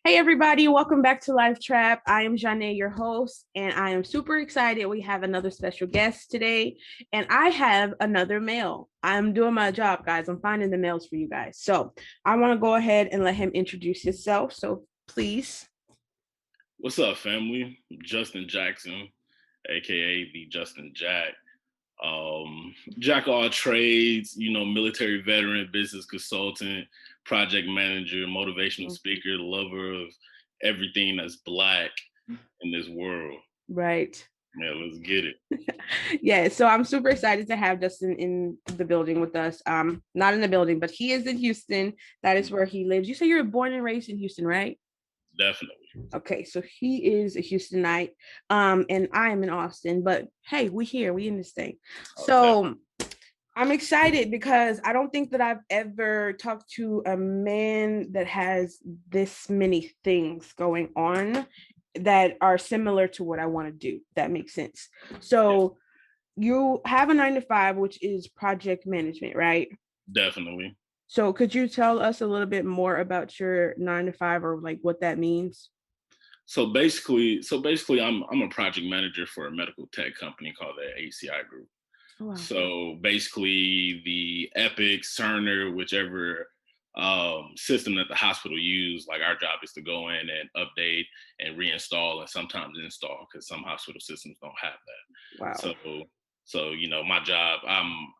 Hey everybody, welcome back to Live Trap. I am Zhane, your host, and I am super excited. We have another special guest today, and I have another male. I'm doing my job, guys. I'm finding the males for you guys. So I want to go ahead and let him introduce himself. So please. What's up, family? Justin Jackson, aka the Justin Jack. Jack of all trades, military veteran, business consultant, project manager, motivational speaker, lover of everything that's black in this world. Right. Yeah, let's get it. Yeah, so I'm super excited to have Justin in the building with us. Not in the building, but he is in Houston. That is where he lives. You say you're born and raised in Houston, right? Definitely. Okay, so he is a Houstonite, and I am in Austin. But hey, we in this thing. Okay. So I'm excited because I don't think that I've ever talked to a man that has this many things going on that are similar to what I want to do. That makes sense. Yeah, So you have a 9 to 5, which is project management, right? definitely. So could you tell us a little bit more about your 9 to 5 or like what that means? So basically, I'm a project manager for a medical tech company called the ACI Group. Oh, wow. So basically, the Epic, Cerner, whichever system that the hospital use, like our job is to go in and update and reinstall and sometimes install because some hospital systems don't have that. Wow. So my job, I'm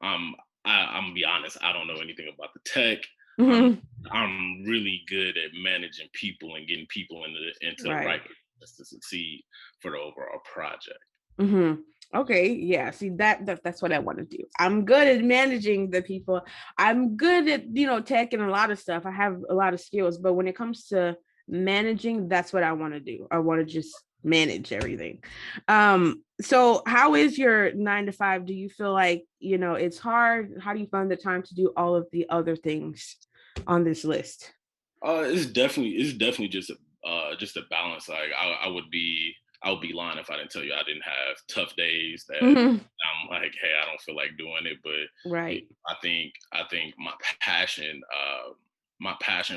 gonna be honest, I don't know anything about the tech. I'm Mhm. I'm really good at managing people and getting people into the right Right. place to succeed for the overall project. Okay, yeah. See that's what I want to do. I'm good at managing the people. I'm good at tech and a lot of stuff. I have a lot of skills, but when it comes to managing, that's what I want to do. I want to just manage everything. So how is your 9 to 5? Do you feel like it's hard? How do you find the time to do all of the other things on this list? It's definitely just a balance. Like I would be lying if I didn't tell you I didn't have tough days that Mhm. I'm like, hey, I don't feel like doing it. But Right. I think my passion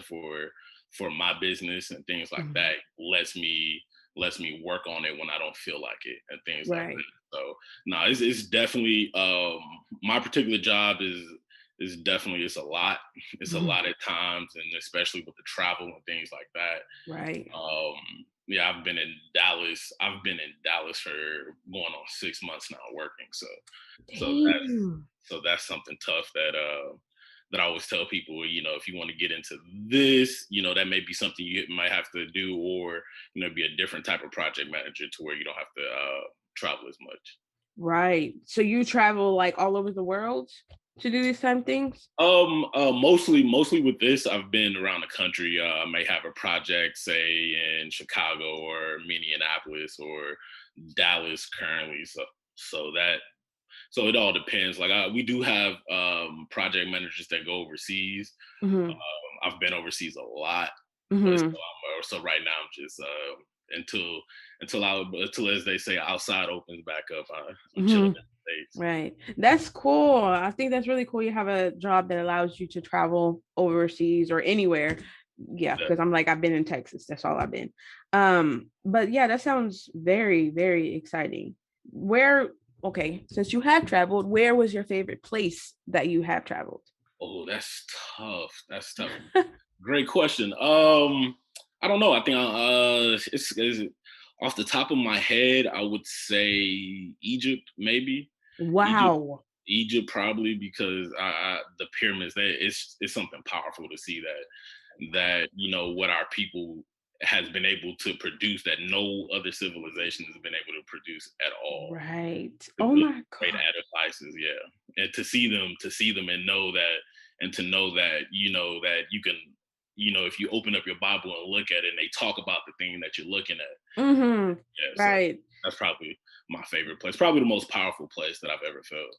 for my business and things like Mhm. that lets me work on it when I don't feel like it and things like Right. that. So no, it's definitely my particular job is definitely it's a lot. It's a Mhm. lot at times, and especially with the travel and things like that. Right. Yeah, I've been in Dallas for going on 6 months now working. So that's Damn. so that's something tough that I always tell people. If you want to get into this, that may be something you might have to do, or be a different type of project manager to where you don't have to travel as much. Right. So you travel like all over the world to do these time things? Mostly with this, I've been around the country. I may have a project, say in Chicago or Minneapolis or Dallas currently. So it all depends. Like we do have project managers that go overseas. Hmm. I've been overseas a lot, but Hmm. so right now I'm just until until as they say outside opens back up. I'm chilling Hmm. in the states. Right. That's cool. I think that's really cool. You have a job that allows you to travel overseas or anywhere. Yeah, because I'm like, I've been in Texas. That's all I've been. But yeah, that sounds very, very exciting. Where, okay, since you have traveled, where was your favorite place that you have traveled? Oh, that's tough. That's tough. Great question. I don't know. I think it's off the top of my head. I would say Egypt, maybe Egypt. Wow. Egypt probably because the pyramids. It's something powerful to see that what our people has been able to produce that no other civilization has been able to produce at all. Right. The Oh good my great God. advertises, yeah. And to see them and know that, and to know that that you can, if you open up your Bible and look at it and they talk about the thing that you're looking at. Mm-hmm. Yeah, so Right. that's probably my favorite place, probably the most powerful place that I've ever felt.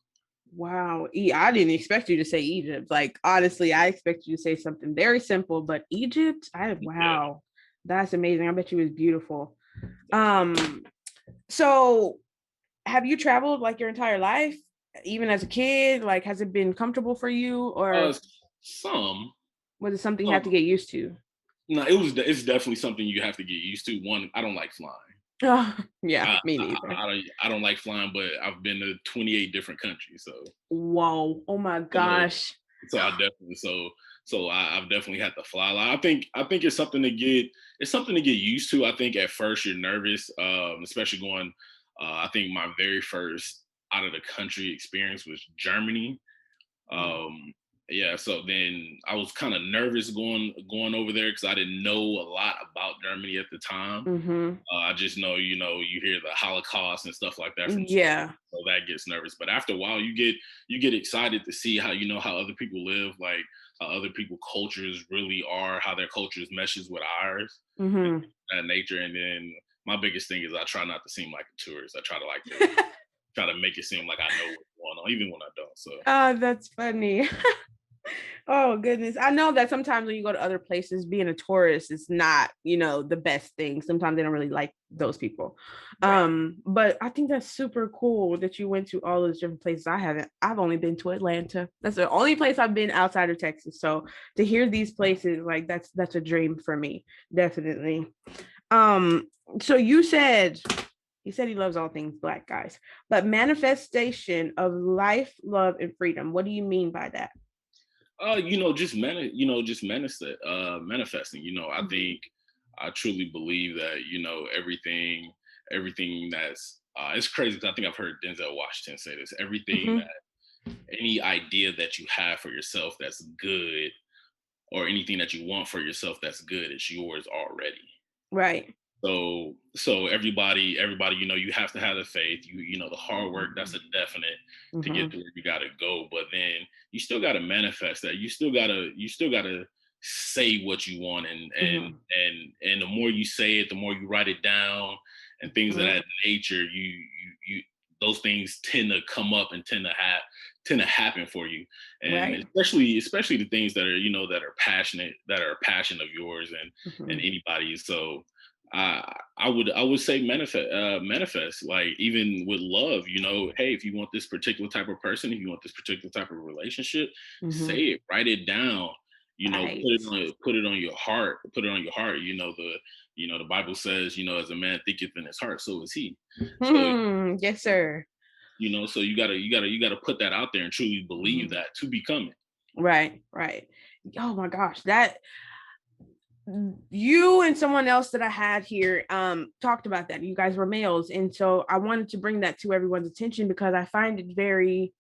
Wow. I didn't expect you to say Egypt. Like, honestly, I expect you to say something very simple, but Egypt, Yeah, wow, that's amazing. I bet you it was beautiful. definitely. Um, so have you traveled like your entire life, even as a kid? Like, has it been comfortable for you, uh or some was it something you some have to get used to? No, it's definitely something you have to get used to. One, I don't like flying. Oh, yeah, I, me I, neither. I don't like flying, but I've been to 28 different countries, Whoa. Oh my so gosh. I definitely I've definitely had to fly a lot. I think it's something to get used to. I think at first you're nervous, especially going. I think my very first out of the country experience was Germany. Mm. Um, yeah, so then I was kind of nervous going over there because I didn't know a lot about Germany at the time. Mhm. I just know, you hear the Holocaust and stuff like that from school, Yeah. so that gets nervous. But after a while, you get excited to see how how other people live, like how other people cultures really are, how their cultures meshes with ours, and Mhm. that nature. And then my biggest thing is I try not to seem like a tourist. I try to like to try to make it seem like I know what's going on, even when I don't. So Oh, that's funny. Oh goodness. I know that sometimes when you go to other places, being a tourist is not, the best thing. Sometimes they don't really like those people. right. But I think that's super cool that you went to all those different places. I haven't. I've only been to Atlanta. That's the only place I've been outside of Texas. So to hear these places, like that's a dream for me. Definitely. Um, so you said he loves all things black, guys, but manifestation of life, love, and freedom. What do you mean by that? Just manifesting. I think I truly believe that everything that's it's crazy because I think I've heard Denzel Washington say this. Everything Mhm. that any idea that you have for yourself that's good, or anything that you want for yourself that's good, is yours already. Right. So everybody, you have to have the faith, the hard work, that's a definite to get Mhm. to where you gotta go. But then you still gotta manifest that. You still gotta say what you want, Mhm. and the more you say it, the more you write it down and things of Mhm. that nature, you those things tend to come up and tend to happen for you. And Right. especially the things that are, that are passionate, that are a passion of yours and Mhm. anybody's. So I would say manifest, like even with love, hey, if you want this particular type of person, if you want this particular type of relationship, say Mhm. it, write it down, Right. put it on your heart, the Bible says, as a man thinketh in his heart, so is he. So Yes, sir. so you gotta put that out there and truly believe Mhm. that to become it. Right. Right. Oh my gosh, that you and someone else that I had here talked about that. You guys were males, and so I wanted to bring that to everyone's attention because I find it very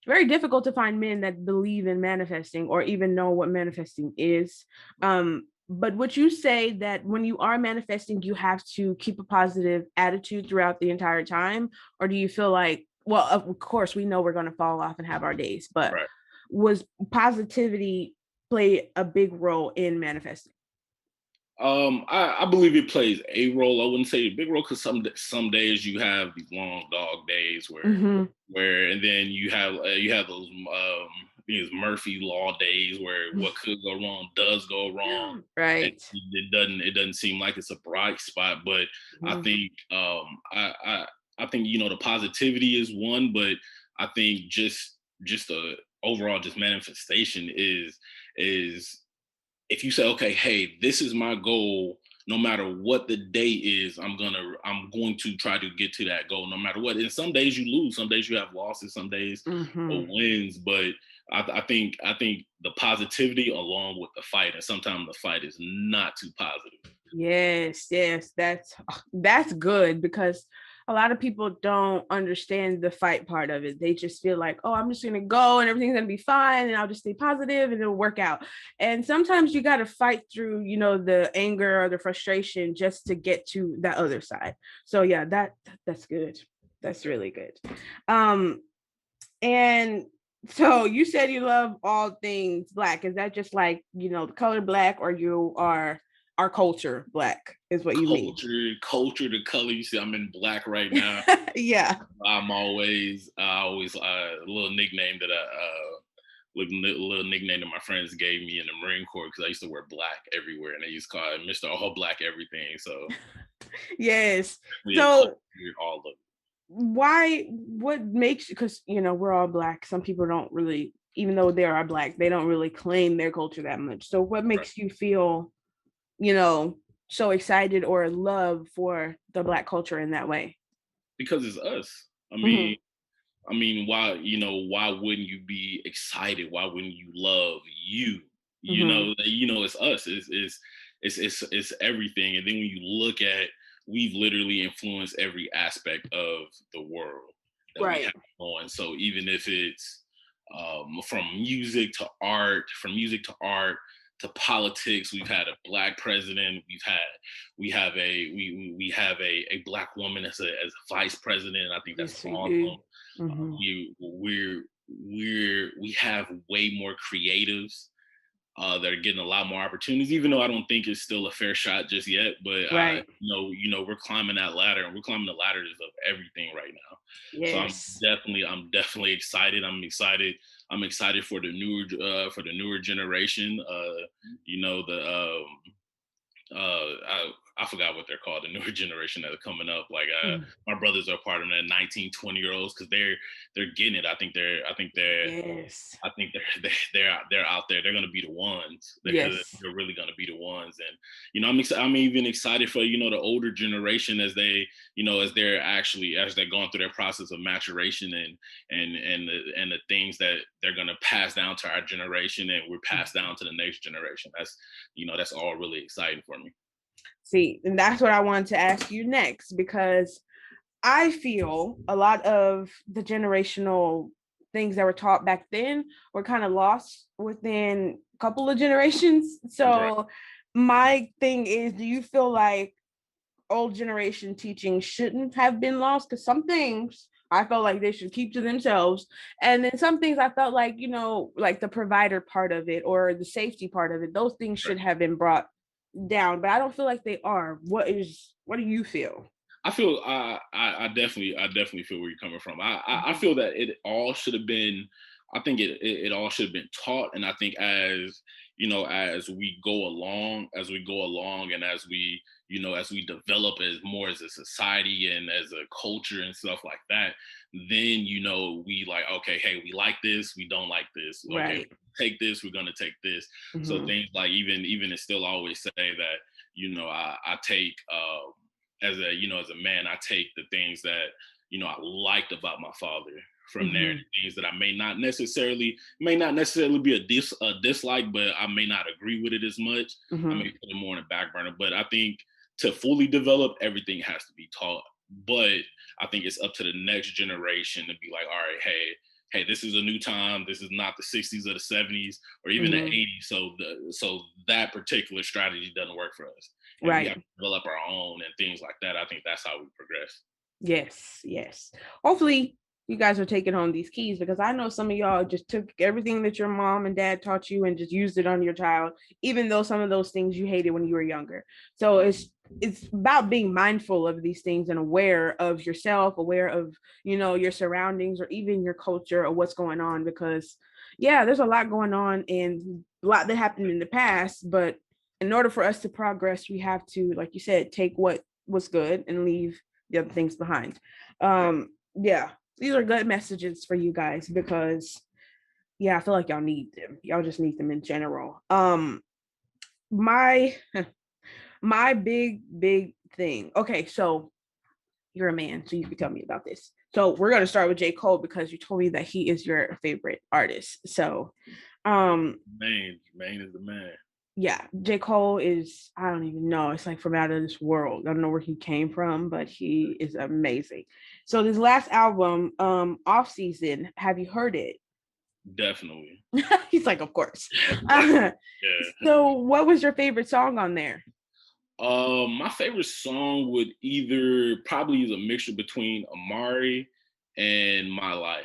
difficult to find men that believe in manifesting or even know what manifesting is. But would you say that when you are manifesting, you have to keep a positive attitude throughout the entire time? Or do you feel like, well, of course, we know we're going to fall off and have our days, but Right. was positivity play a big role in manifesting? I believe it plays a role. I wouldn't say a big role because some days you have these long dog days Hmm. and then you have those these Murphy Law days where what could go wrong does go wrong, and Right. it doesn't seem like it's a bright spot. But I Mhm. think I think the positivity is one, but I think just a overall just manifestation is if you say, okay, hey, this is my goal, no matter what the day is, I'm going to try to get to that goal no matter what. And some days you lose, some days you have losses, some days or Mhm. wins. But I think the positivity along with the fight, and sometimes the fight is not too positive. Yes, yes, that's good because a lot of people don't understand the fight part of it. They just feel like, oh, I'm just gonna go and everything's gonna be fine and I'll just stay positive and it'll work out. And sometimes you gotta fight through, the anger or the frustration just to get to that other side. So yeah, that's good. That's really good. Um, and so you said you love all things black. Is that just like, the color black, or you are our culture black is what you mean? Culture, the color. You see, I'm in black right now. Yeah. I always a little nickname that little nickname that my friends gave me in the Marine Corps because I used to wear black everywhere, and they used to call it Mr. All Black Everything. So Yes. yeah, culture, So all of it. what makes, because we're all black. Some people don't really, even though they are black, they don't really claim their culture that much. So what Right. makes you feel you know, so excited or love for the Black culture in that way? Because it's us. Hmm. Why, why wouldn't you be excited? Why wouldn't you love you? Hmm. It's us. It's everything. And then when you look at, we've literally influenced every aspect of the world that we have Right. going. So even if it's from music to art, to politics, we've had a Black president. We have a Black woman as a vice president. I think that's Yes, we do. awesome. Hmm. We have way more creatives that are getting a lot more opportunities, even though I don't think it's still a fair shot just yet. But Right. we're climbing that ladder, and we're climbing the ladders of everything right now. So Yes. I'm definitely excited. I'm excited for the newer generation. The I forgot what they're called, the newer generation that are coming up. Like Mm. my brothers are part of that 19, 20 year olds, because they're getting it. Yes. I think they're out there. They're gonna be the ones. Yes. They're really gonna be the ones. And I'm even excited for the older generation, as as they're going through their process of maturation, and the things that they're gonna pass down to our generation, and we're passed down to the next generation. That's all really exciting for me. See, and that's what I wanted to ask you next, because I feel a lot of the generational things that were taught back then were kind of lost within a couple of generations. Right. So my thing is, do you feel like old generation teaching shouldn't have been lost? Because some things I felt like they should keep to themselves. And then some things I felt like, like the provider part of it or the safety part of it, those things Right. should have been brought down, but I don't feel like they are. What do you feel? I definitely feel where you're coming from. I Mhm. feel that it all should have been. I think it all should have been taught. And I think, as we go along, and as we develop as more as a society and as a culture and stuff like that, then we like, okay, hey, we like this, we don't like this. Okay, Right. take this, we're gonna take this. So Hmm. things like, even it still always say that, I take as a man, I take the things that I liked about my father from there, Hmm. the things that I may not necessarily be a dislike, but I may not agree with it as much. I may Hmm. put it more in the back burner. But I think, to fully develop, everything has to be taught. But I think it's up to the next generation to be like, all right, hey, this is a new time. This is not the 60s or the 70s or even the Hmm. 80s. So that particular strategy doesn't work for us, and we have Right. to develop our own and things like that. I think that's how we progress. Yes, yes. Hopefully, you guys are taking home these keys, because I know some of y'all just took everything that your mom and dad taught you and just used it on your child, even though some of those things you hated when you were younger. So it's about being mindful of these things and aware of yourself, aware of, your surroundings or even your culture or what's going on, because yeah, there's a lot going on and a lot that happened in the past, but in order for us to progress, we have to, like you said, take what was good and leave the other things behind. Yeah, these are good messages for you guys, because yeah, I feel like y'all need them. Y'all just need them in general. My my big thing. Okay, so you're a man, so you can tell me about this. So we're gonna start with J. Cole, because you told me that he is your favorite artist. So Maine is the man. yeah, J. Cole is, I don't even know, it's like from out of this world. I don't know where he came from, but he is amazing. So this last album, Off Season, have you heard it? Definitely. He's like, of course. Definitely. Yeah. So what was your favorite song on there? My favorite song would either probably is a mixture between Amari and My Life.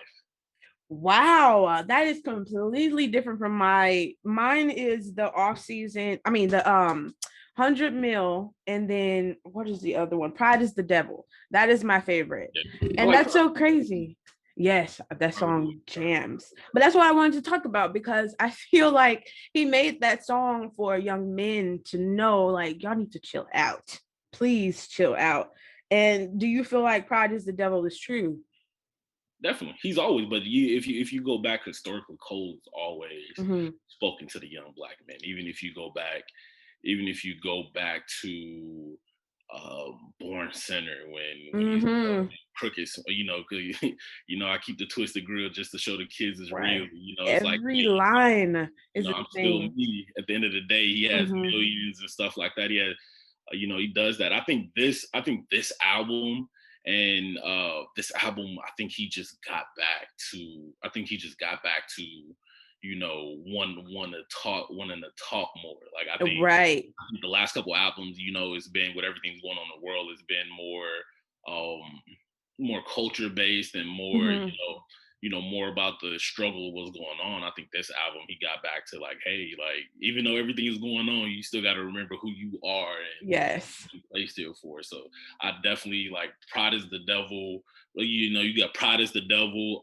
Wow, that is completely different from mine is the Off Season. I mean the 100 mil, and then what is the other one? Pride is the Devil. That is my favorite. Yeah. I And like that's Pride. so crazy. Yes, that I really song jams. But that's what I wanted to talk about, because I feel like he made that song for young men to know, like, y'all need to chill out. Please chill out. And do you feel like Pride is the Devil is true? definitely. He's always, but if you go back historically, Cole's always Hmm. spoken to the young Black men. Even if you go back, even if you go back to Born Center when he's Mm-hmm. crooked, you know, 'cause, you know, I keep the twisted grill just to show the kids it's real. Right. You know, it's like, Every yeah, line you is know, I'm still insane. me. At the end of the day, he has Mm-hmm. millions and stuff like that. He has, you know, he does that. I think this album and this album, I think he just got back to. I think he just got back to, you know, wanting to talk more. Like Right. I think the last couple albums, you know, it's been with everything's going on in the world, it's been um more culture based and more, Mm-hmm. you know, more about the struggle of what's going on. I think this album he got back to like, hey, like even though everything is going on, you still got to remember who you are and Yes. you placed here for. So I definitely like Pride is the Devil. Well, you know, you got Pride is the Devil.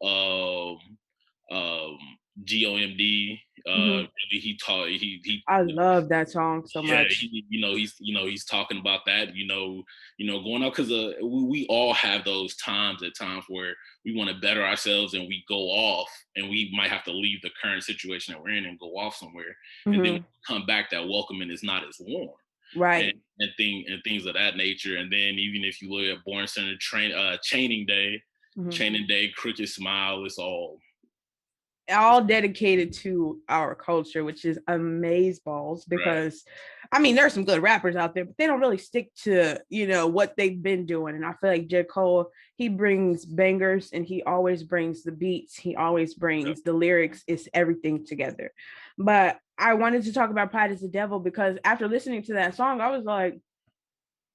Um, GOMD. Mm-hmm. Really, he taught. He I love that song so yeah, much. you know, he's talking about that, you know, going out because we all have those times at times where we want to better ourselves and we go off and we might have to leave the current situation that we're in and go off somewhere, and then when Mm-hmm. we come back, that welcoming is not as warm. And, Right. and things of that nature. And then even if you look at Born Center Mm-hmm. Chaining Day, Crooked Smile, it's it's All dedicated to our culture, which is amazeballs. right. Because I mean, there's some good rappers out there, but they don't really stick to, you know, what they've been doing. And I feel like J. Cole, he brings bangers and he always brings the beats, he always Yep. brings the lyrics, it's everything together. But I wanted to talk about Pride is the Devil because after listening to that song, I was like,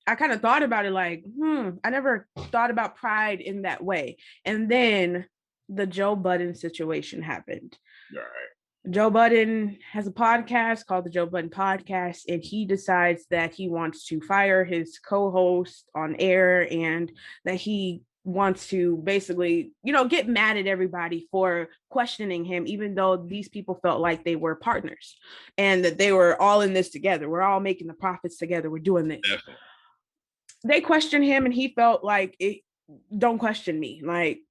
I kind of thought about it like, I never thought about pride in that way. And then the Joe Budden situation happened. Right. Joe Budden has a podcast called the Joe Budden Podcast, and he decides that he wants to fire his co-host on air and that he wants to basically, you know, get mad at everybody for questioning him, even though these people felt like they were partners and that they were all in this together. We're all making the profits together. We're doing this. Definitely. They questioned him and he felt like it, don't question me, like,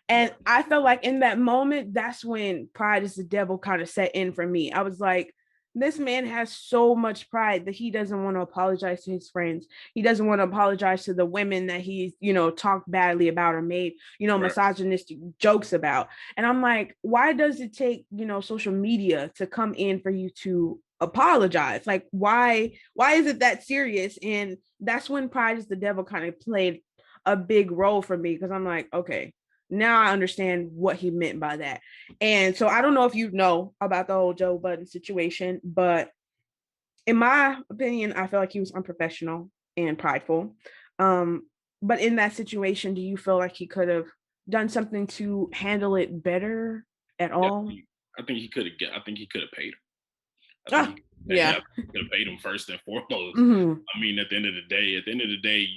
and Right. I felt like in that moment that's when Pride is the Devil kind of set in for me. I was like, this man has so much pride that he doesn't want to apologize to his friends. He doesn't want to apologize to the women that he's, you know, talked badly about or made, you know, Right. misogynistic jokes about. And I'm like, why does it take, you know, social media to come in for you to apologize? Like, why is it that serious? And that's when Pride is the Devil kind of played a big role for me because I'm like, okay, now I understand what he meant by that. And so I don't know if you know about the whole Joe Budden situation, but in my opinion, I feel like he was unprofessional and prideful. But in that situation, do you feel like he could have done something to handle it better at Yeah, all? I think he could have. I think he could have paid him. I think Ah, he yeah. could have paid him first and foremost. Mm-hmm. I mean, at the end of the day,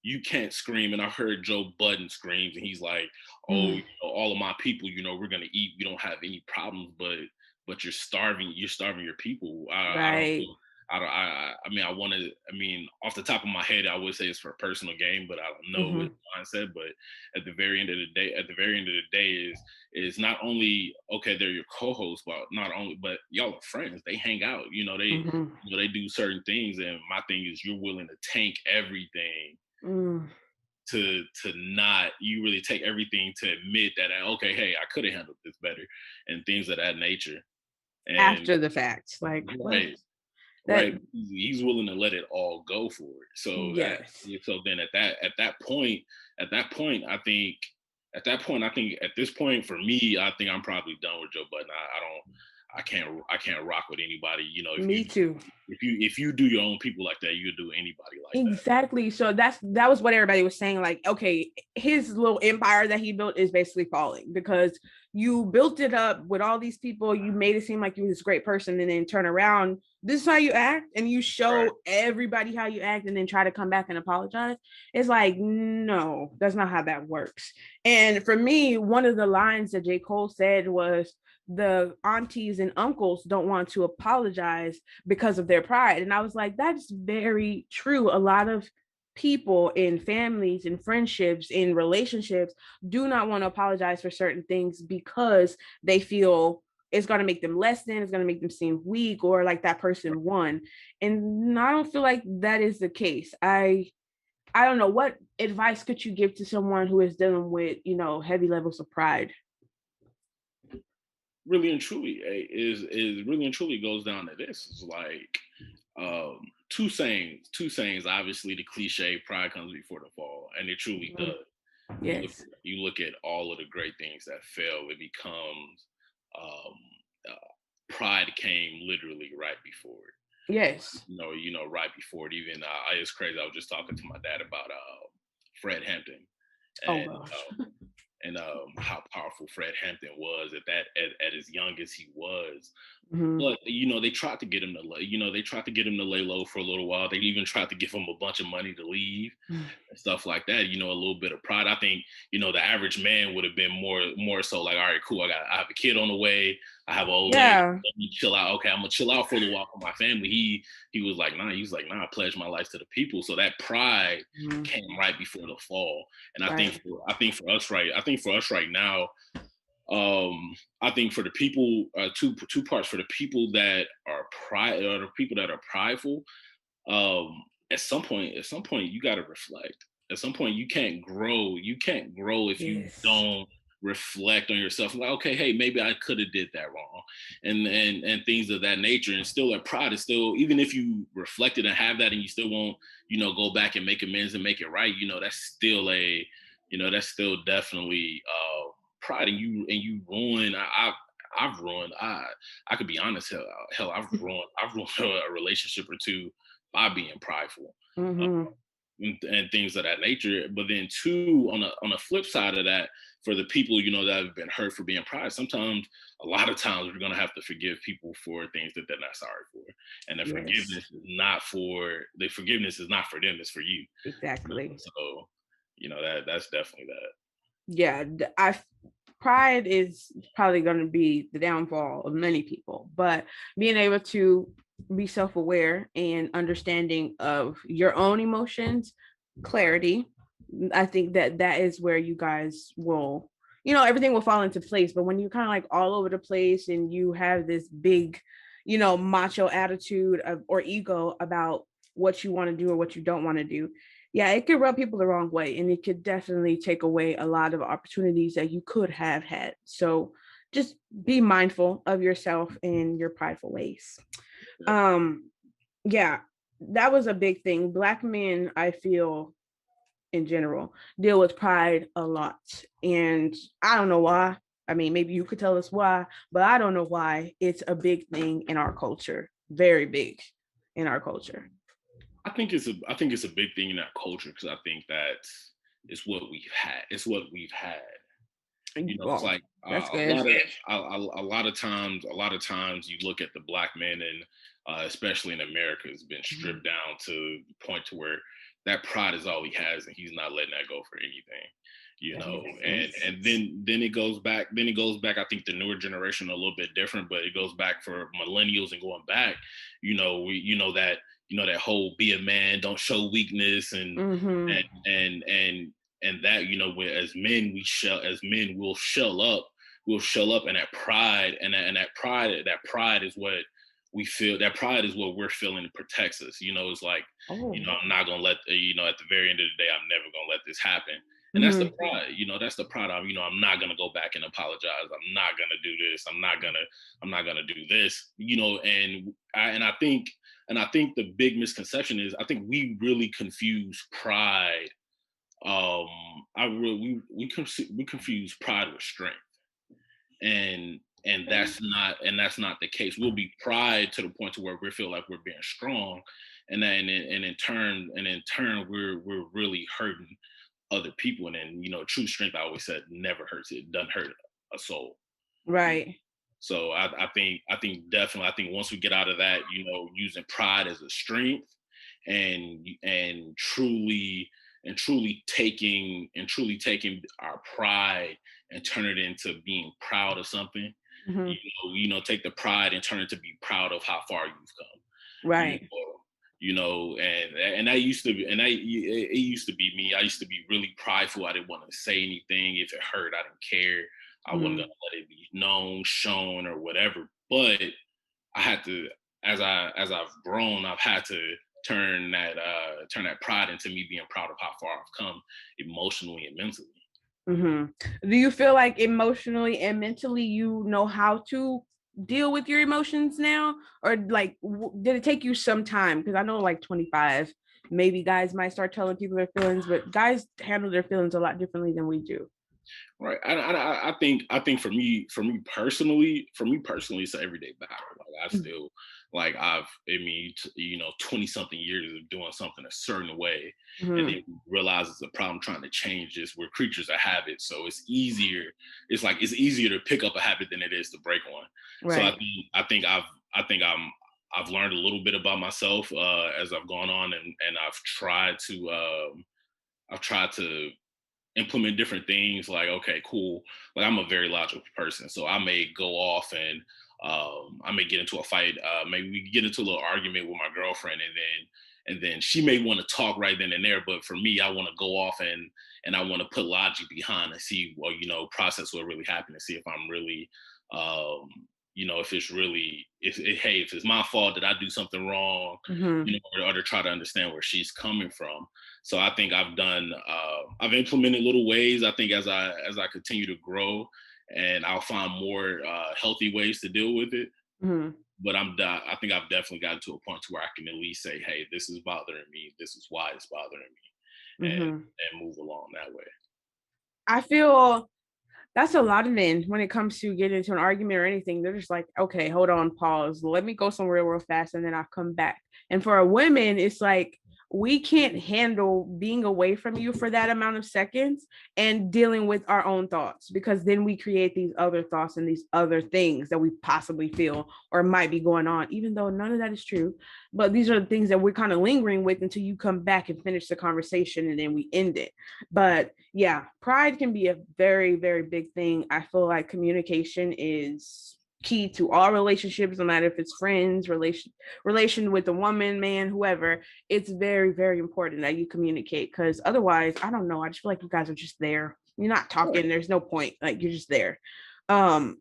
you can't scream. And I heard Joe Budden screams, and he's like, "Oh, you know, all of my people, you know, we're gonna eat. We don't have any problems, but you're starving. You're starving your people. I don't Right. know. I don't. I mean, I want to. I mean, off the top of my head, I would say it's for a personal gain, but I don't know his Mm-hmm. mindset. But at the very end of the day, is not only okay they're your co-hosts, but not only but y'all are friends. They hang out. Mm-hmm. They do certain things, and my thing is you're willing to tank everything Mm. to not you really take everything to admit that okay, hey, I could have handled this better and things of that nature. And After the fact, like what? right, That right, he's willing to let it all go for it. yes. So then at that point, I think at this point for me, I think I'm probably done with Joe Budden. I can't rock with anybody. You know, Me too. if you do your own people like that, you do anybody like that. Exactly. So that was what everybody was saying. Like, okay, his little empire that he built is basically falling because you built it up with all these people. You made it seem like you were this great person, and then turn around. This is how you act, and you Right. show everybody how you act, and then try to come back and apologize. It's like, no, that's not how that works. And for me, one of the lines that J. Cole said was, the aunties and uncles don't want to apologize because of their pride. And I was like, that's very true. A lot of people in families and friendships in relationships do not want to apologize for certain things because they feel it's going to make them less than, it's going to make them seem weak or like that person won. And I don't feel like that is the case. I don't know, what advice could you give to someone who is dealing with, heavy levels of pride? Really and truly, is really and truly goes down to this. It's like two sayings. Two sayings. Obviously, the cliche "pride comes before the fall," and it truly Mhm. does. Yes. You look at all of the great things that fail. It becomes um, pride came literally right before it. Yes. Right before it. Even it's crazy. I was just talking to my dad about Fred Hampton, Oh and gosh. how powerful Fred Hampton was at as young as he was. Hmm. But they tried to get him to they tried to get him to lay low for a little while. They even tried to give him a bunch of money to leave and stuff like that. A little bit of pride. I think the average man would have been more so like, all right, cool. I have a kid on the way. I have an old lady. Yeah. Let me chill out. Okay, I'm gonna chill out for a little while for my family. He was like, nah. He's like, nah. I pledge my life to the people. So that pride Mhm. came right before the fall. And Right. I think for us right now, I think for the people, two parts. For the people that are pride, or the people that are prideful, at some point you got to reflect. At some point you can't grow. You can't grow if you Yes. don't reflect on yourself. Like, okay, hey, maybe I could have did that wrong, and things of that nature. And still, that pride is still, even if you reflected and have that, and you still won't, go back and make amends and make it right. That's still that's still definitely pride. And you ruin. I've ruined. I could be honest. Hell, I've ruined a relationship or two by being prideful, uh, Hmm. and things of that nature. But then two, on a flip side of that, for the people that have been hurt for being pride, sometimes, a lot of times, we're gonna have to forgive people for things that they're not sorry for, and Yes. the forgiveness is not for them, it's for you. Exactly. So that's definitely that. Yeah. Pride is probably going to be the downfall of many people, but being able to be self-aware and understanding of your own emotions, clarity, I think that that is where you guys will, everything will fall into place. But when you're kind of like all over the place and you have this big, macho attitude or ego about what you want to do or what you don't want to do, yeah, it could rub people the wrong way, and it could definitely take away a lot of opportunities that you could have had. So just be mindful of yourself and your prideful ways. Yeah. um yeah, that was a big thing. Black men, I feel, in general, deal with pride a lot, and I don't know why. I mean, maybe you could tell us why, but I don't know why it's a big thing in our culture. Very big in our culture. I think it's a big thing in our culture, because I think that it's what we've had. It's what we've had. It's Well, like that's a good. lot of a lot of times you look at the black man, and especially in America, has been stripped down to the point to where that pride is all he has, and he's not letting that go for anything. That makes And sense. then it goes back. Then it goes back. I think the newer generation are a little bit different, but it goes back for millennials and going back. We that whole be a man, don't show weakness, Mm-hmm. and that as men, as men we'll shell up, and that pride is what we feel. That pride is what we're feeling protects us. It's like, Oh. I'm not gonna let at the very end of the day, I'm never gonna let this happen. And that's the Mm-hmm. pride. That's the pride of, I'm not gonna go back and apologize. I'm not gonna do this. I'm not gonna do this. And I think the big misconception is, I think we really confuse pride. I really we confuse pride with strength, and that's not the case. We'll be pride to the point to where we feel like we're being strong, and in turn we're really hurting other people. And then true strength, I always said, never hurts. It doesn't hurt a soul. Right. So I think definitely, I think once we get out of that, using pride as a strength, and truly taking our pride and turn it into being proud of something. Mm-hmm. Take the pride and turn it to be proud of how far you've come. You Right. know, and that used to be, and it used to be me. I used to be really prideful. I didn't want to say anything. If it hurt, I didn't care. I wasn't gonna let it be known, shown, or whatever. But I had to, as I've grown, I've had to turn that pride into me being proud of how far I've come emotionally and mentally. Do you feel like emotionally and mentally you know how to deal with your emotions now, or like did it take you some time? Because I know like 25, maybe guys might start telling people their feelings, but guys handle their feelings a lot differently than we do. Right. I think for me personally, it's an everyday battle. Like I still, like I mean, 20 something years of doing something a certain way, and Mm-hmm. then realize it's a problem trying to change this. We're creatures of habit, so it's easier. It's easier to pick up a habit than it is to break one. So I Right. think I think I've I think I've learned a little bit about myself as I've gone on, and I've tried to implement different things like, okay, cool, like I'm a very logical person, so I may go off and I may get into a fight, maybe we get into a little argument with my girlfriend, and then she may want to talk right then and there, but for me, I want to go off and I want to put logic behind and see, well, process what really happened and see if I'm really um if it's really, hey, if it's my fault, did I do something wrong, Mm-hmm. or to try to understand where she's coming from. So I think I've implemented little ways. I think as I continue to grow, and I'll find more healthy ways to deal with it. Mm-hmm. But I think I've definitely gotten to a point to where I can at least say, hey, this is bothering me. This is why it's bothering me, Mm-hmm. and move along that way. I feel that's a lot of men when it comes to getting into an argument or anything. They're just like, okay, hold on, pause. Let me go somewhere real fast and then I'll come back. And for a women, it's like, we can't handle being away from you for that amount of seconds and dealing with our own thoughts, because then we create these other thoughts and these other things that we possibly feel or might be going on, even though none of that is true. But these are the things that we're kind of lingering with until you come back and finish the conversation and then we end it. But yeah, pride can be a very, very big thing. I feel like communication is key to all relationships, no matter if it's friends, relation with a woman, man, whoever. It's very, very important that you communicate, because otherwise, I don't know, I just feel like you guys are just there. You're not talking, there's no point. Like, you're just there. Um,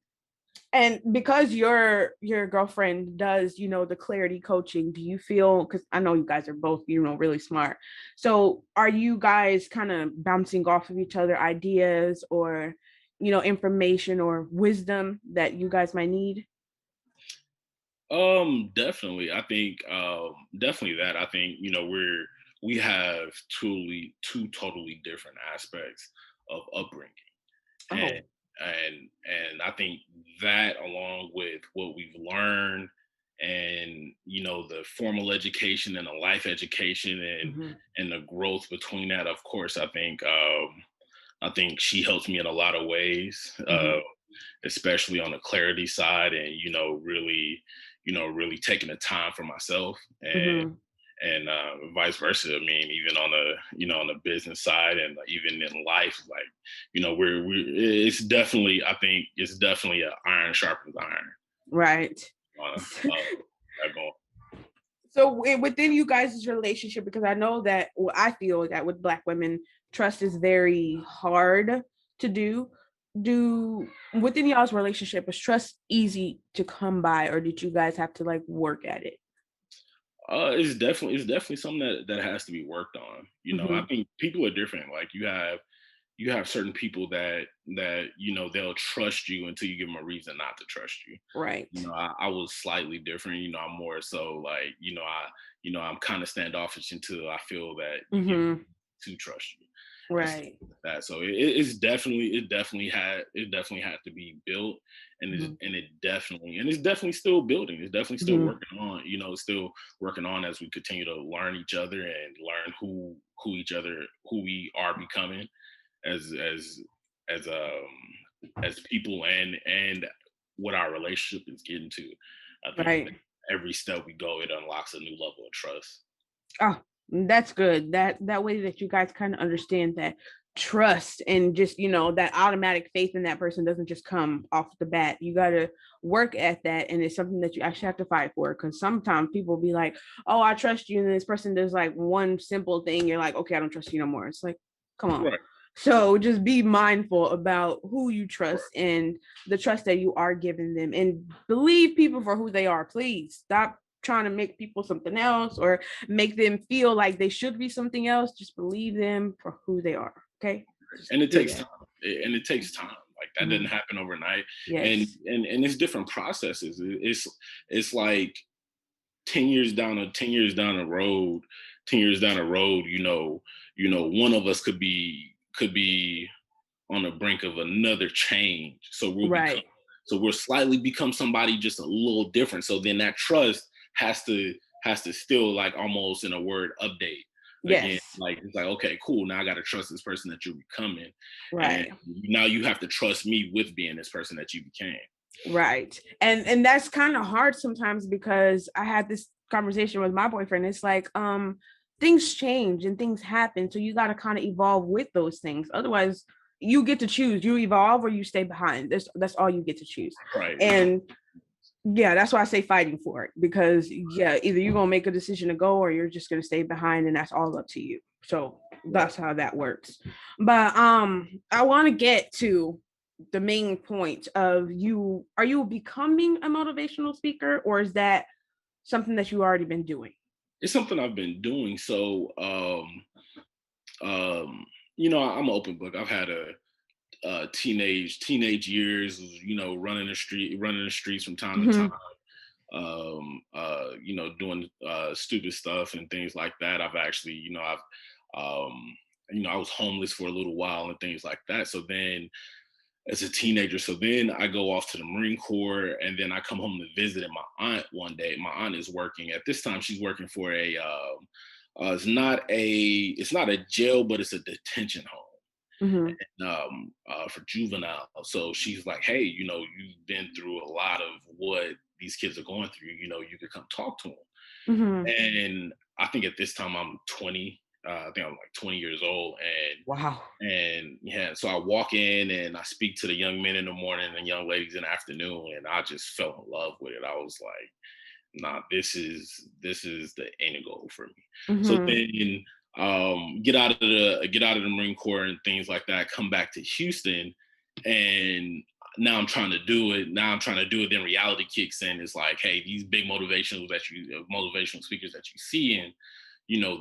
and because your girlfriend does, the clarity coaching, do you feel, because I know you guys are both, really smart, so are you guys kind of bouncing off of each other ideas, or information or wisdom that you guys might need? Definitely. I think definitely that. I think we have two totally different aspects of upbringing, and Oh. and I think that, along with what we've learned, and the formal education and the life education, Hmm. and the growth between that, of course, I think she helps me in a lot of ways, Hmm. especially on the clarity side, and really taking the time for myself, Hmm. and vice versa. I mean, even on the business side, and even in life, like we it's definitely, I think it's definitely a iron sharpens iron. Right. Uh, going. So within you guys' relationship, because I know that, well, I feel that with Black women, trust is very hard to do. Do within y'all's relationship, is trust easy to come by, or did you guys have to like work at it? It's definitely something that has to be worked on. I Hmm. think people are different. Like you have certain people that they'll trust you until you give them a reason not to trust you. Right. I was slightly different. I'm more so like, I'm kind of standoffish until I feel that you give Hmm. to trust you, and stuff Right. like that. So it definitely had to be built, and Hmm. it's definitely still building. It's definitely still Hmm. working on. It's still working on as we continue to learn each other and learn who we are becoming as as people, and what our relationship is getting to. I think Right. every step we go, it unlocks a new level of trust. Oh, that's good. That way that you guys kind of understand that trust and just, that automatic faith in that person doesn't just come off the bat. You got to work at that, and it's something that you actually have to fight for, because sometimes people be like, "Oh, I trust you," and this person does like one simple thing, you're like, "Okay, I don't trust you no more." It's like, come on. Right. So just be mindful about who you trust and the trust that you are giving them, and believe people for who they are. Please stop trying to make people something else or make them feel like they should be something else. Just believe them for who they are. Okay. Just And it do takes that. time. And it takes time. Like that didn't Mhm. happen overnight. And Yes. and it's different processes. It's like 10 years down the road, 10 years down the road, one of us could be on the brink of another change. Right. So we'll slightly become somebody just a little different. So then that trust has to has to still, like, almost in a word, update again. Yes. Like it's like, okay, cool. Now I gotta trust this person that you're becoming. And Right. now you have to trust me with being this person that you became. Right. And that's kind of hard sometimes, because I had this conversation with my boyfriend. It's like things change and things happen, so you got to kind of evolve with those things. Otherwise, you get to choose. You evolve or you stay behind. That's all you get to choose. Right. And yeah, that's why I say fighting for it, because yeah, either you're going to make a decision to go or you're just going to stay behind, and that's all up to you. So Right. that's how that works. But I want to get to the main point of you. Are you becoming a motivational speaker, or is that something that you already been doing? It's something I've been doing. So I'm an open book. I've had a teenage years, running the streets from time to time, Mhm. doing stupid stuff and things like that. I've actually, I was homeless for a little while and things like that. So then as a teenager, so then I go off to the Marine Corps, and then I come home to visit my aunt one day. My aunt is working at this time. She's working for it's not a jail, but it's a detention home, Mhm. for juvenile. So she's like, hey, you've been through a lot of what these kids are going through. You could come talk to them. Mhm. And I think at this time I'm 20. I think I'm like 20 years old, Wow. and yeah. So I walk in and I speak to the young men in the morning and young ladies in the afternoon, and I just fell in love with it. I was like, nah, this is the end goal for me. So Mhm. then get out of the Marine Corps and things like that, come back to Houston, and now I'm trying to do it. Now I'm trying to do it. Then reality kicks in. It's like, hey, these big motivational speakers that you see, and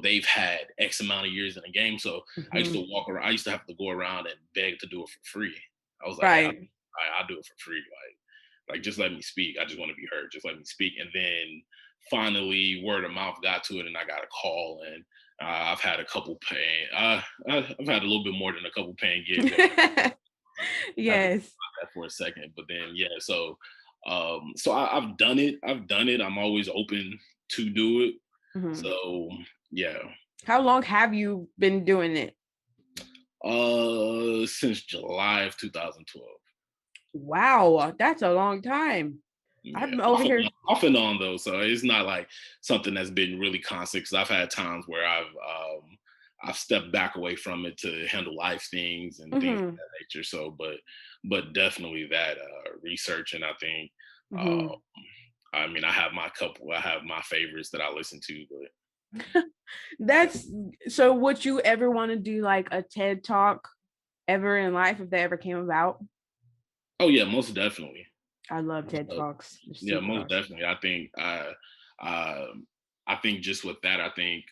they've had X amount of years in the game. So I used Mhm. to walk around. I used to have to go around and beg to do it for free. I was like, hey, Right. I'll do it for free. Like, just let me speak. I just want to be heard. Just let me speak. And then finally, word of mouth got to it, and I got a call. And I've had a couple paying. I've had a little bit more than a couple paying gigs. I had to Yes. stop that for a second, but then yeah. I've done it. I've done it. I'm always open to do it. Mhm. So yeah. How long have you been doing it? Since July of 2012. Wow, that's a long time. Yeah, I'm over here. off and on though, so it's not like something that's been really constant. Because I've had times where I've stepped back away from it to handle life things and things of Mhm. that nature. So, but definitely that research, and I think, uh, Mhm. I mean, I have my favorites that I listen to, but That's so. Would you ever want to do like a TED talk ever in life if they ever came about? oh yeah, most definitely. I love TED Uh, talks. They're Yeah, super most awesome. definitely. I think just with that, I think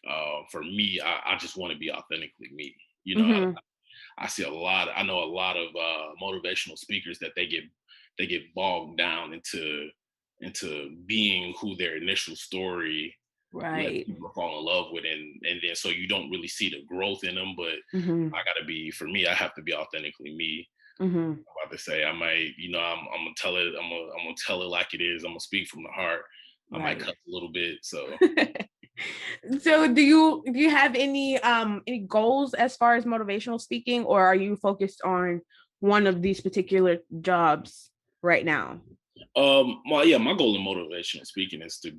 for me, I just want to be authentically me. Mhm. I know a lot of motivational speakers that they get bogged down into being who their initial story led Right. people to fall in love with, and then so you don't really see the growth in them. But Mhm. I gotta be for me, I have to be authentically me. Mhm. I'm about to say I might, I'm gonna tell it, I'm gonna tell it like it is. I'm gonna speak from the heart. I might Right. cuss a little bit. So So do you have any goals as far as motivational speaking, or are you focused on one of these particular jobs right now? my goal in motivational speaking is to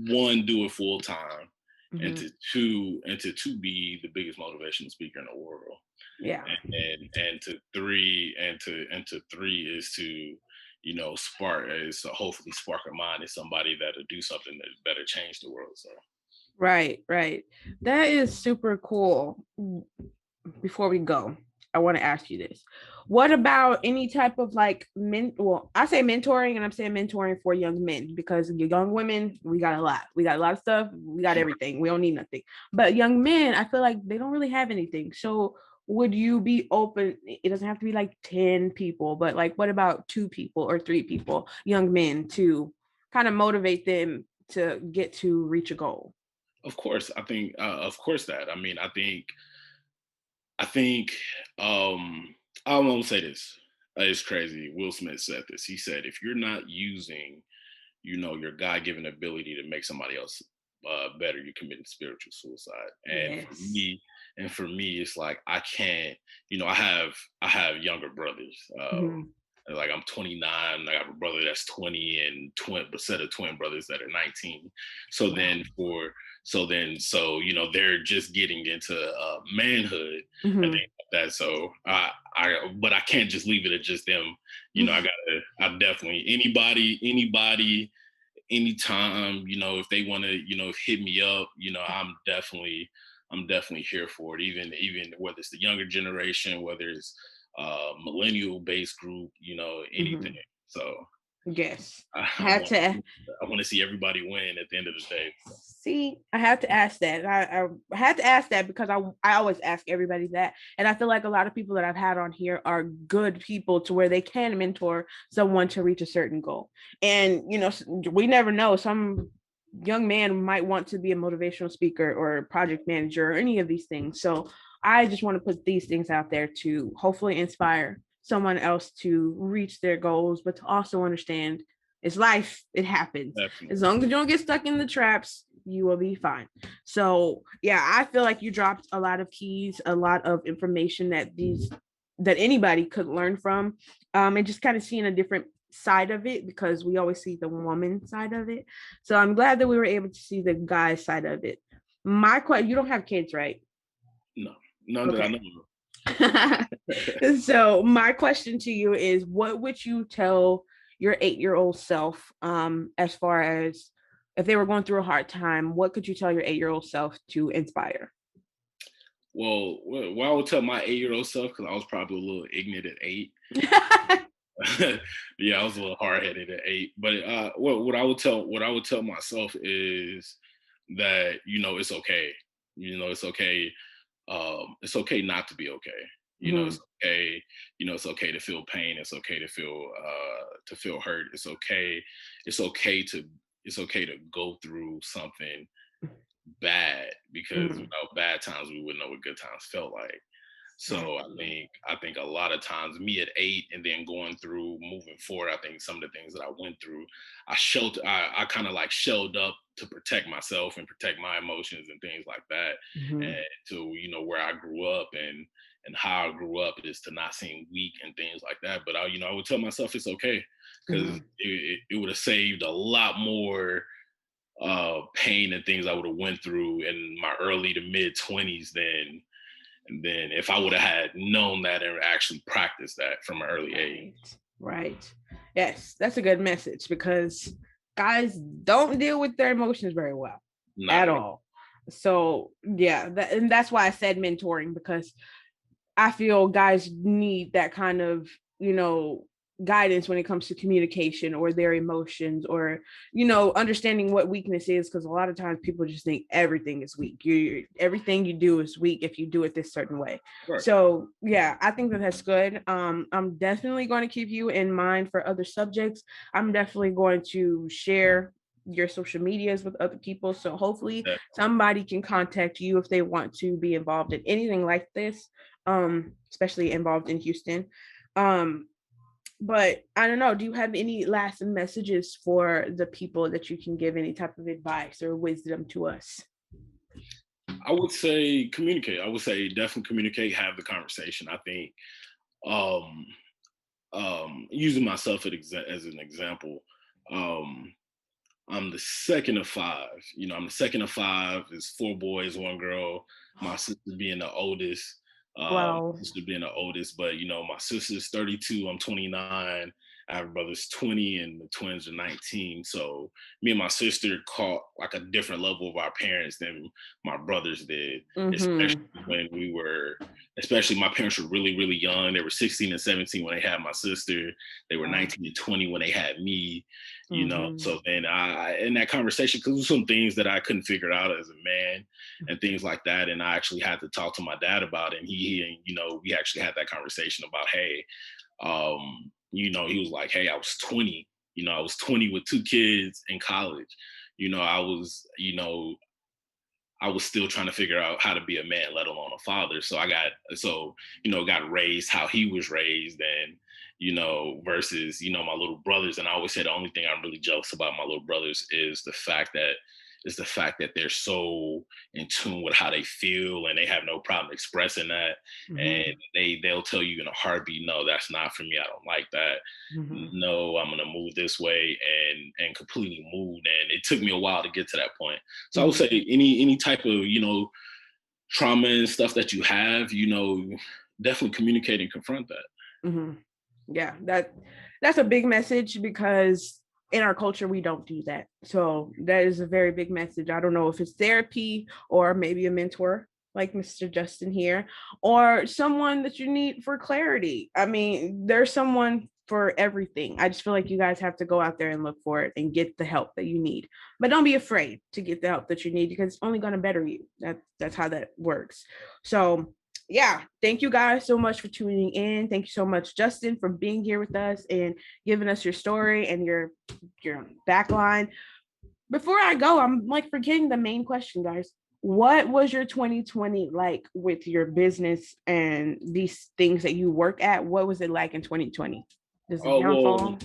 one, do it full time, and Mhm. to be the biggest motivational speaker in the world. Yeah. And to three is to hopefully spark a mind in somebody that'll do something that better change the world. So Right, right. That is super cool. before we go, I want to ask you this. What about any type of like well, I say mentoring and I'm saying mentoring for young men because young women, we got a lot. We got a lot of stuff. We got everything. We don't need nothing. But young men, I feel like they don't really have anything. So would you be open? It doesn't have to be like 10 people, but like what about 2 people or 3 people, young men, to kind of motivate them to get to reach a goal? Of course, I think, of course that. I mean, I think, I won't say this. It's crazy. Will Smith said this. He said, if you're not using, your God-given ability to make somebody else better, you're committing spiritual suicide. Yes. And for me, it's like I can't. I have younger brothers. Mhm. Like I'm 29. I have a brother that's 20, and a set of twin brothers that are 19. So Wow. then they're just getting into manhood and Mhm. things like that. So but I can't just leave it at just them. I definitely anybody anytime, if they want to, hit me up, I'm definitely here for it. Even whether it's the younger generation, whether it's millennial based group, anything. Mhm. So Yes. I, I I had want to I want to see everybody win at the end of the day. So. see. I had to ask that. I had to ask that because I always ask everybody that, and I feel like a lot of people that I've had on here are good people to where they can mentor someone to reach a certain goal. And we never know. Some young man might want to be a motivational speaker or a project manager or any of these things. So I just want to put these things out there to hopefully inspire someone else to reach their goals, but to also understand it's life. It happens. As Definitely. long as you don't get stuck in the traps, you will be fine. So yeah, I feel like you dropped a lot of keys, a lot of information that anybody could learn from, and just kind of seeing a different side of it because we always see the woman side of it. So I'm glad that we were able to see the guy side of it. My question, you don't have kids, right? No, none that I Okay. know of. So my question to you is what would you tell your 8-year-old self, as far as if they were going through a hard time, what could you tell your 8-year-old self to inspire? Well, I would tell my 8-year-old self, because I was probably a little ignorant at 8. Yeah, I was a little hard headed at 8. But what I would tell myself is that it's okay. It's okay. It's okay not to be okay. It's Mhm, okay. It's okay to feel pain. It's okay to feel hurt. It's okay to go through something bad, because mhm, without bad times we wouldn't know what good times felt like. So I exactly. think I think a lot of times, me at 8 and then going through moving forward, I think some of the things that I went through, I kind of like shelled up to protect myself and protect my emotions and things like that. And Mhm, to where I grew up, and how I grew up is to not seem weak and things like that. But I would tell myself it's okay, because mhm, it would have saved a lot more pain and things I would have went through in my early to mid 20s than if I would have had known that and actually practiced that from an early age. right, right. Yes, that's a good message because guys don't deal with their emotions very well Not at at all. all. So yeah, and that's why I said mentoring because I feel guys need that kind of, guidance when it comes to communication or their emotions or, understanding what weakness is. Cause a lot of times people just think everything is weak. Everything you do is weak if you do it this certain way. Right. So yeah, I think that that's good. I'm definitely going to keep you in mind for other subjects. I'm definitely going to share your social medias with other people. So hopefully Definitely. somebody can contact you if they want to be involved in anything like this, especially involved in Houston. Um, but I don't know, do you have any last messages for the people that you can give any type of advice or wisdom to us? I would say communicate. I would say definitely communicate, have the conversation. I think um using myself as an example, um I'm the second of five. I'm the second of five. It's 4 boys, 1 girl. My sister being the oldest. Wow. But my sister's 32. I'm 29. I have brothers 20 and the twins are 19. So me and my sister caught like a different level of our parents than my brothers did, especially Mm-hmm. when especially my parents were really, really young. They were 16 and 17 when they had my sister. They were Wow. 19 and 20 when they had me, you know. Mm-hmm. So then in that conversation, because there's some things that I couldn't figure out as a man and things like that. And I actually had to talk to my dad about it. And we actually had that conversation about, hey, he was like, hey, I was 20, I was 20 with two kids in college. I was still trying to figure out how to be a man, let alone a father. So got raised how he was raised and, versus, my little brothers. And I always say the only thing I'm really jealous about my little brothers is the fact that they're so in tune with how they feel and they have no problem expressing that. Mm-hmm. And they'll tell you in a heartbeat, no, that's not for me. I don't like that. Mm-hmm. No, I'm gonna move this way and completely moved. And it took me a while to get to that point. So I would say any type of, trauma and stuff that you have, definitely communicate and confront that. Mm-hmm. Yeah, that's a big message because in our culture we don't do that. So that is a very big message. I don't know if it's therapy or maybe a mentor like Mr. Justin here, or someone that you need for clarity. I mean, there's someone for everything. I just feel like you guys have to go out there and look for it and get the help that you need. But don't be afraid to get the help that you need because it's only going to better you. That's how that works. So yeah, thank you guys so much for tuning in. Thank you so much, Justin, for being here with us and giving us your story and your backline. Before I go, I'm like forgetting the main question, guys. What was your 2020 like with your business and these things that you work at? What was it like in 2020? Does it Oh downfall?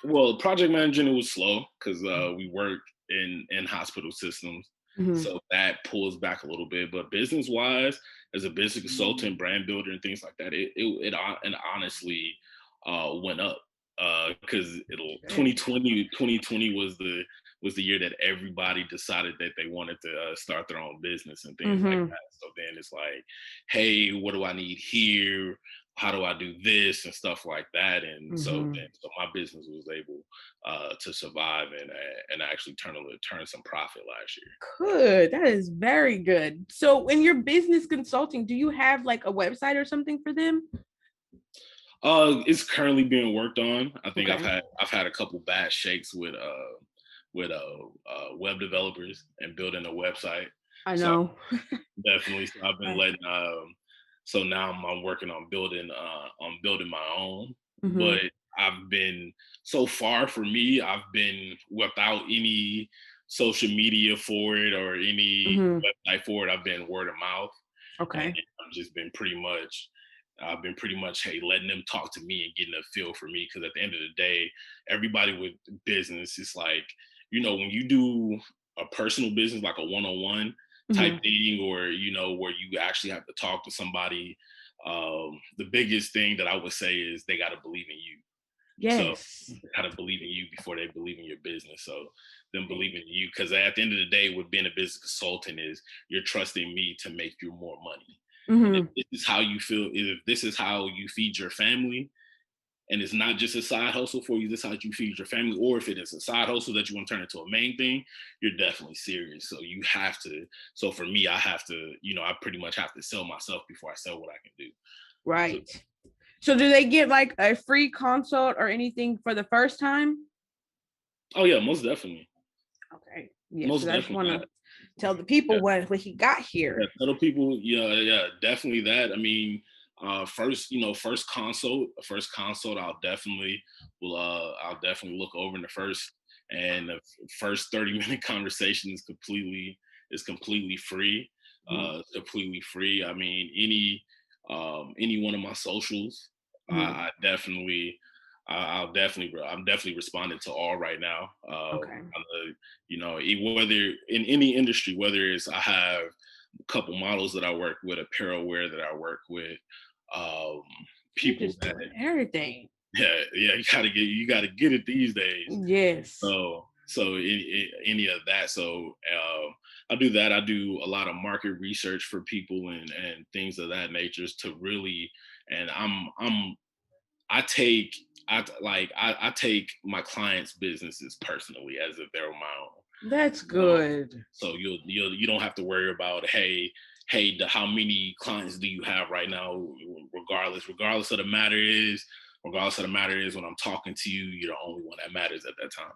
well, project managing it was slow because we work in hospital systems, Mm-hmm. so that pulls back a little bit. But business wise, as a business consultant, brand builder, and things like that, it honestly went up because 2020 was the year that everybody decided that they wanted to start their own business and things like Mm-hmm. that. So then it's like, hey, what do I need here? How do I do this and stuff like that? And Mm-hmm. so my business was able to survive and actually turn some profit last year. Good. That is very good. So, in your business consulting, do you have like a website or something for them? It's currently being worked on. I think Okay. I've had a couple bad shakes with web developers and building a website. I So know. definitely, so I've been letting. So now I'm working on building my own. Mm-hmm. But I've been so far for me, I've been without any social media for it or any Mm-hmm. website for it. I've been word of mouth, and Okay. I've just been pretty much, hey, letting them talk to me and getting a feel for me. Because at the end of the day, everybody with business is like, when you do a personal business, like a one-on-one type Mm-hmm. thing, or, where you actually have to talk to somebody, the biggest thing that I would say is they got to believe in you. So Yes. they got to believe in you before they believe in your business. So them believing in you, because at the end of the day, what being a business consultant is, you're trusting me to make you more money. And if Mm-hmm. this is how you feel, if this is how you feed your family, and it's not just a side hustle for you, this is how you feed your family, or if it is a side hustle that you want to turn into a main thing, you're definitely serious. So you have to. So for me, I have to, I pretty much have to sell myself before I sell what I can do. So, Right. So, do they get like a free consult or anything for the first time? oh yeah, most definitely, Okay. Yes, most because I just want definitely. to tell the people Yeah. what he got Yeah, here. tell people, yeah, definitely that. I mean, first consult, I'll definitely look over in the first, and the first 30-minute conversation is completely free. Mm-hmm. Completely free. I mean, any one of my socials, Mm-hmm. I definitely. I'm definitely responding to all right now. Okay. Whether in any industry, whether it's I have a couple models that I work with, apparel wear that I work with, um, You're people just that, doing everything. yeah, you gotta get it these days. Yes. So any of that. So I do that. I do a lot of market research for people and things of that nature to really, and I take I take my clients' businesses personally as if they're my own. That's good. So you don't have to worry about, how many clients do you have right now? Regardless of the matter is, when I'm talking to you, you're the only one that matters at that time.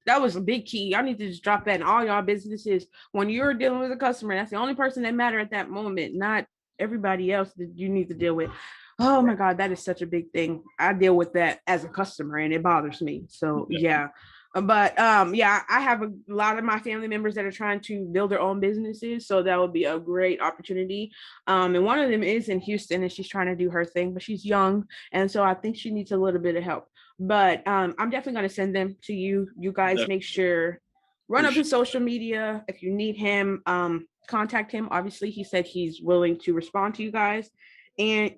That was a big key. I need to just drop that in all y'all businesses. When you're dealing with a customer, that's the only person that matter at that moment, not everybody else that you need to deal with. Oh my God, that is such a big thing. I deal with that as a customer and it bothers me. So yeah. But yeah, I have a lot of my family members that are trying to build their own businesses. So that would be a great opportunity. And one of them is in Houston and she's trying to do her thing, but she's young. And so I think she needs a little bit of help. But I'm definitely going to send them to you. You guys make sure, run up his social media. If you need him, contact him. Obviously, he said he's willing to respond to you guys. And,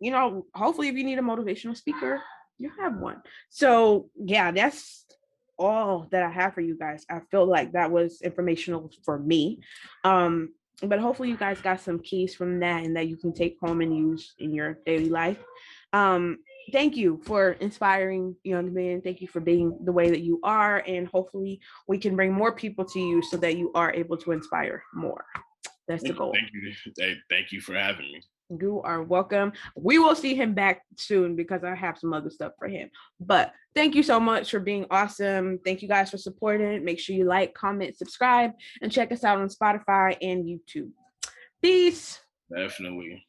hopefully if you need a motivational speaker, you have one. So yeah, that's all that I have for you guys. I feel like that was informational for me. But hopefully you guys got some keys from that and that you can take home and use in your daily life. Thank you for inspiring young men. Thank you for being the way that you are. And hopefully we can bring more people to you so that you are able to inspire more. That's the goal. Thank you for having me. You are welcome. We will see him back soon because I have some other stuff for him. But thank you so much for being awesome. Thank you guys for supporting. Make sure you like, comment, subscribe, and check us out on Spotify and YouTube. Peace. Definitely.